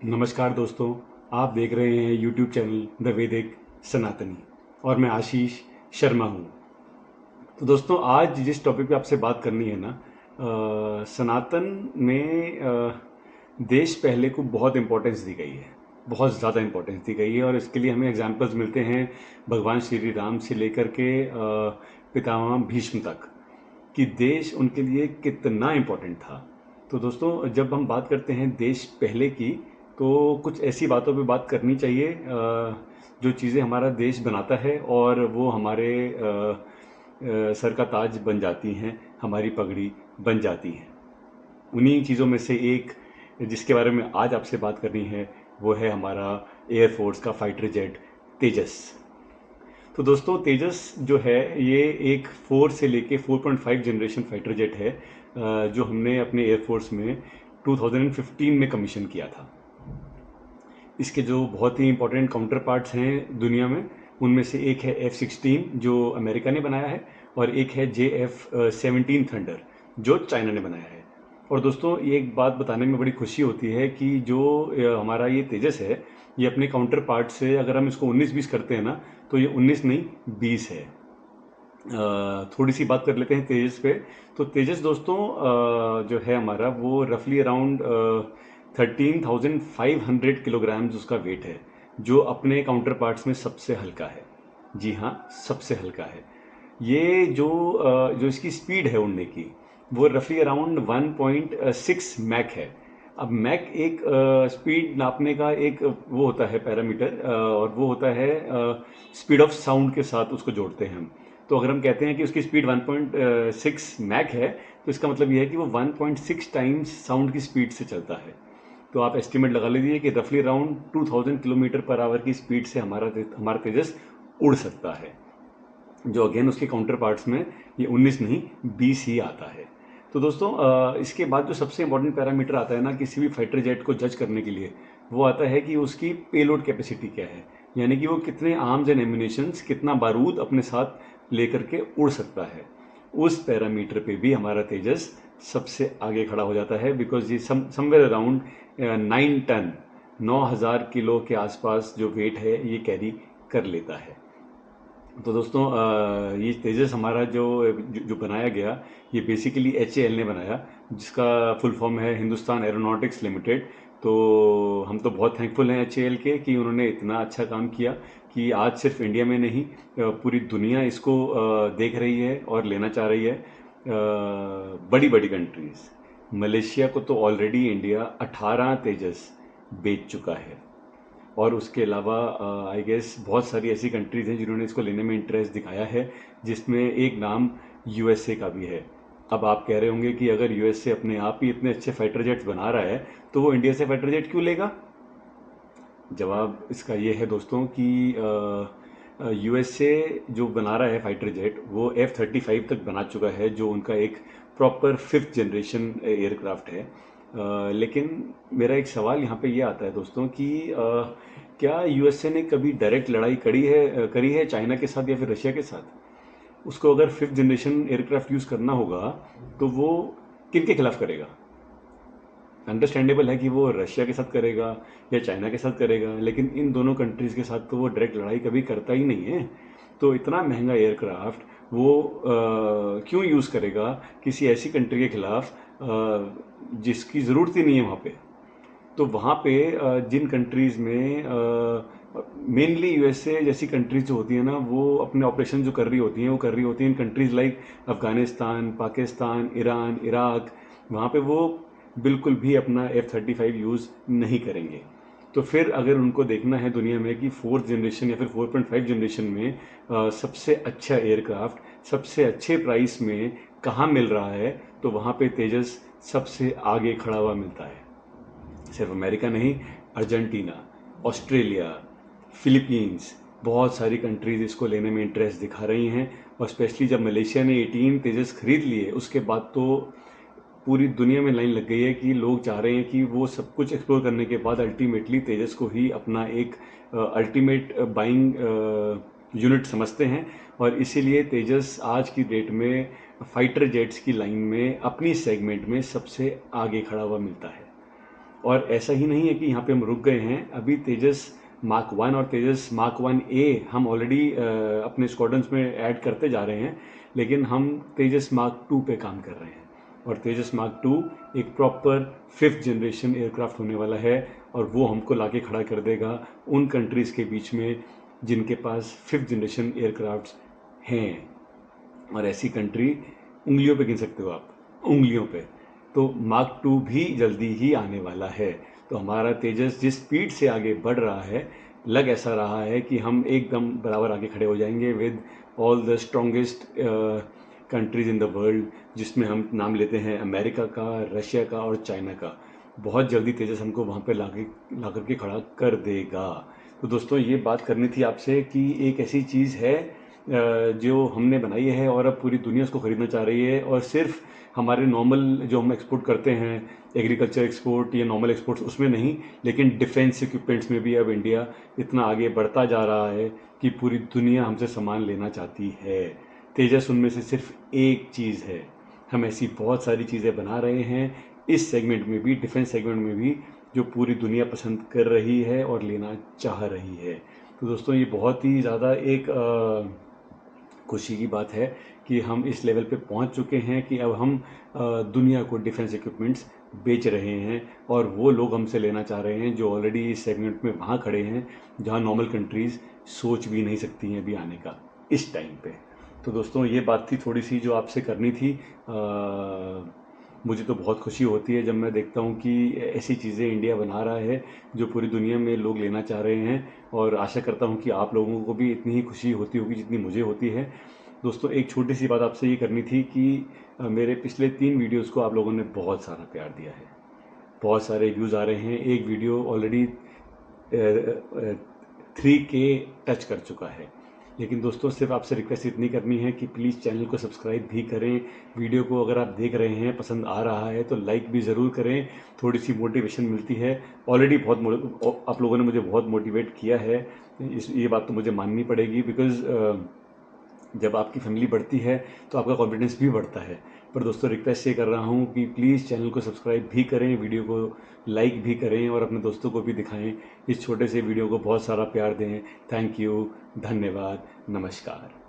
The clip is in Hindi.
नमस्कार दोस्तों, आप देख रहे हैं यूट्यूब चैनल द वैदिक सनातनी और मैं आशीष शर्मा हूँ। तो दोस्तों, आज जिस टॉपिक पे आपसे बात करनी है ना, सनातन में देश पहले को बहुत इम्पोर्टेंस दी गई है, बहुत ज़्यादा इम्पोर्टेंस दी गई है और इसके लिए हमें एग्जाम्पल्स मिलते हैं भगवान श्री राम से लेकर के पितामह भीष्म तक कि देश उनके लिए कितना इम्पोर्टेंट था। तो दोस्तों, जब हम बात करते हैं देश पहले की, तो कुछ ऐसी बातों पे बात करनी चाहिए जो चीज़ें हमारा देश बनाता है और वो हमारे सर का ताज बन जाती हैं, हमारी पगड़ी बन जाती हैं। उन्हीं चीज़ों में से एक जिसके बारे में आज आपसे बात करनी है वो है हमारा एयरफोर्स का फाइटर जेट तेजस। तो दोस्तों, तेजस जो है ये एक 4 से लेके 4.5 जनरेशन फाइटर जेट है जो हमने अपने एयरफोर्स में 2015 में कमीशन किया था। इसके जो बहुत ही इंपॉर्टेंट काउंटर पार्ट्स हैं दुनिया में, उनमें से एक है F-16 जो अमेरिका ने बनाया है और एक है JF-17 थंडर जो चाइना ने बनाया है। और दोस्तों, ये एक बात बताने में बड़ी खुशी होती है कि जो हमारा ये तेजस है, ये अपने काउंटर पार्ट से अगर हम इसको 19-20 करते हैं ना, तो ये 19 नहीं 20 है। थोड़ी सी बात कर लेते हैं तेजस पे। तो तेजस दोस्तों जो है हमारा वो रफली अराउंड 13,500 किलोग्राम्स उसका वेट है, जो अपने काउंटर पार्ट्स में सबसे हल्का है। जी हाँ, सबसे हल्का है। ये जो इसकी स्पीड है उड़ने की, वो रफली अराउंड 1.6 मैक है। अब मैक एक स्पीड नापने का एक वो होता है पैरामीटर, और वो होता है स्पीड ऑफ साउंड के साथ उसको जोड़ते हैं हम। तो अगर हम कहते हैं कि उसकी स्पीड 1.6 मैक है, तो इसका मतलब यह है कि वो 1.6 टाइम्स साउंड की स्पीड से चलता है। तो आप एस्टिमेट लगा लीजिए कि रफली अराउंड 2000 किलोमीटर पर आवर की स्पीड से हमारा तेजस उड़ सकता है, जो अगेन उसके काउंटर पार्ट्स में ये 19 नहीं 20 ही आता है। तो दोस्तों, इसके बाद जो सबसे इंपॉर्टेंट पैरामीटर आता है ना किसी भी फाइटर जेट को जज करने के लिए, वो आता है कि उसकी पेलोड कैपेसिटी क्या है, यानी कि वो कितने आर्म्स एंड एम्यूनेशंस, कितना बारूद अपने साथ लेकर के उड़ सकता है। उस पैरामीटर पे भी हमारा तेजस सबसे आगे खड़ा हो जाता है, बिकॉज ये समवेयर अराउंड 9 टन 9,000 किलो के आसपास जो वेट है ये कैरी कर लेता है। तो दोस्तों, ये तेजस हमारा जो बनाया गया, ये बेसिकली HAL ने बनाया, जिसका फुल फॉर्म है हिंदुस्तान एरोनॉटिक्स लिमिटेड। तो हम तो बहुत थैंकफुल हैं HAL के कि उन्होंने इतना अच्छा काम किया कि आज सिर्फ इंडिया में नहीं पूरी दुनिया इसको देख रही है और लेना चाह रही है। बड़ी बड़ी कंट्रीज़, मलेशिया को तो ऑलरेडी इंडिया 18 तेजस बेच चुका है, और उसके अलावा आई गेस बहुत सारी ऐसी कंट्रीज़ हैं जिन्होंने इसको लेने में इंटरेस्ट दिखाया है, जिसमें एक नाम USA का भी है। अब आप कह रहे होंगे कि अगर USA अपने आप ही इतने अच्छे फाइटर जेट्स बना रहा है, तो वो इंडिया से फाइटर जेट क्यों लेगा? जवाब इसका ये है दोस्तों कि USA जो बना रहा है फाइटर जेट, वो F-35 तक बना चुका है, जो उनका एक प्रॉपर 5th जनरेशन एयरक्राफ्ट है। लेकिन मेरा एक सवाल यहाँ पे ये आता है दोस्तों कि क्या USA ने कभी डायरेक्ट लड़ाई करी है चाइना के साथ या फिर रशिया के साथ? उसको अगर 5th जनरेशन एयरक्राफ्ट यूज़ करना होगा, तो वो किन के खिलाफ करेगा? अंडरस्टैंडेबल है कि वो रशिया के साथ करेगा या चाइना के साथ करेगा, लेकिन इन दोनों कंट्रीज़ के साथ तो वो डायरेक्ट लड़ाई कभी करता ही नहीं है। तो इतना महंगा एयरक्राफ्ट वो क्यों यूज़ करेगा किसी ऐसी कंट्री के खिलाफ जिसकी ज़रूरत ही नहीं है वहाँ पे? तो वहाँ पे जिन कंट्रीज़ में मेनली USA जैसी कंट्रीज जो होती हैं ना, वो अपने ऑपरेशन जो कर रही होती हैं, वो कर रही होती हैं in countries like Afghanistan, Pakistan, Iran, Iraq. वहाँ पे वो बिल्कुल भी अपना F-35 यूज़ नहीं करेंगे। तो फिर अगर उनको देखना है दुनिया में कि 4th जनरेशन या फिर 4.5 जनरेशन में सबसे अच्छा एयरक्राफ्ट सबसे अच्छे प्राइस में कहाँ मिल रहा है, तो वहाँ पे तेजस सबसे आगे खड़ा हुआ मिलता है। सिर्फ अमेरिका नहीं, अर्जेंटीना, ऑस्ट्रेलिया, फिलीपींस, बहुत सारी कंट्रीज़ इसको लेने में इंटरेस्ट दिखा रही हैं। और स्पेशली जब मलेशिया ने 18 तेजस खरीद लिए, उसके बाद तो पूरी दुनिया में लाइन लग गई है कि लोग चाह रहे हैं कि वो सब कुछ एक्सप्लोर करने के बाद अल्टीमेटली तेजस को ही अपना एक अल्टीमेट बाइंग यूनिट समझते हैं। और इसीलिए तेजस आज की डेट में फाइटर जेट्स की लाइन में अपनी सेगमेंट में सबसे आगे खड़ा हुआ मिलता है। और ऐसा ही नहीं है कि यहाँ पे हम रुक गए हैं, अभी तेजस मार्क 1 और तेजस मार्क 1A हम ऑलरेडी अपने स्क्वाड्रंस में ऐड करते जा रहे हैं, लेकिन हम तेजस मार्क 2 पे काम कर रहे हैं। और तेजस मार्क 2 एक प्रॉपर 5th जनरेशन एयरक्राफ्ट होने वाला है, और वो हमको लाके खड़ा कर देगा उन कंट्रीज़ के बीच में जिनके पास 5th जनरेशन एयरक्राफ्ट्स हैं। और ऐसी कंट्री उंगलियों पे गिन सकते हो आप, उंगलियों पे। तो मार्क 2 भी जल्दी ही आने वाला है। तो हमारा तेजस जिस स्पीड से आगे बढ़ रहा है, लग ऐसा रहा है कि हम एकदम बराबर आगे खड़े हो जाएंगे with all the strongest countries in the world, जिसमें हम नाम लेते हैं अमेरिका का, रशिया का और चाइना का। बहुत जल्दी तेजस हमको वहाँ पे ला करके खड़ा कर देगा। तो दोस्तों, ये बात करनी थी आपसे कि एक ऐसी चीज़ है जो हमने बनाई है और अब पूरी दुनिया उसको ख़रीदना चाह रही है, और सिर्फ हमारे नॉर्मल जो हम एक्सपोर्ट करते हैं, एग्रीकल्चर एक्सपोर्ट या नॉर्मल एक्सपोर्ट्स, उसमें नहीं, लेकिन डिफेंस इक्विपमेंट्स में भी अब इंडिया इतना आगे बढ़ता जा रहा है कि पूरी दुनिया हमसे सामान लेना चाहती है। तेजस उनमें से सिर्फ एक चीज़ है। हम ऐसी बहुत सारी चीज़ें बना रहे हैं इस सेगमेंट में भी, डिफेंस सेगमेंट में भी, जो पूरी दुनिया पसंद कर रही है और लेना चाह रही है। तो दोस्तों, ये बहुत ही ज़्यादा एक खुशी की बात है कि हम इस लेवल पे पहुंच चुके हैं कि अब हम दुनिया को डिफेंस इक्विपमेंट्स बेच रहे हैं, और वो लोग हमसे लेना चाह रहे हैं जो ऑलरेडी इस सेगमेंट में वहाँ खड़े हैं जहाँ नॉर्मल कंट्रीज़ सोच भी नहीं सकती हैं अभी आने का इस टाइम पे। तो दोस्तों, ये बात थी थोड़ी सी जो आपसे करनी थी। मुझे तो बहुत खुशी होती है जब मैं देखता हूँ कि ऐसी चीज़ें इंडिया बना रहा है जो पूरी दुनिया में लोग लेना चाह रहे हैं, और आशा करता हूँ कि आप लोगों को भी इतनी ही खुशी होती होगी जितनी मुझे होती है। दोस्तों, एक छोटी सी बात आपसे ये करनी थी कि मेरे पिछले 3 वीडियोस को आप लोगों ने बहुत सारा प्यार दिया है, बहुत सारे व्यूज़ आ रहे हैं। एक वीडियो ऑलरेडी 3K टच कर चुका है। लेकिन दोस्तों, सिर्फ आपसे रिक्वेस्ट इतनी करनी है कि प्लीज़ चैनल को सब्सक्राइब भी करें। वीडियो को अगर आप देख रहे हैं, पसंद आ रहा है, तो लाइक भी ज़रूर करें, थोड़ी सी मोटिवेशन मिलती है। ऑलरेडी आप लोगों ने मुझे बहुत मोटिवेट किया है, ये बात तो मुझे माननी पड़ेगी, बिकॉज़ जब आपकी फैमिली बढ़ती है तो आपका कॉन्फिडेंस भी बढ़ता है। पर दोस्तों, रिक्वेस्ट ये कर रहा हूँ कि प्लीज़ चैनल को सब्सक्राइब भी करें, वीडियो को लाइक भी करें, और अपने दोस्तों को भी दिखाएं। इस छोटे से वीडियो को बहुत सारा प्यार दें। थैंक यू, धन्यवाद, नमस्कार।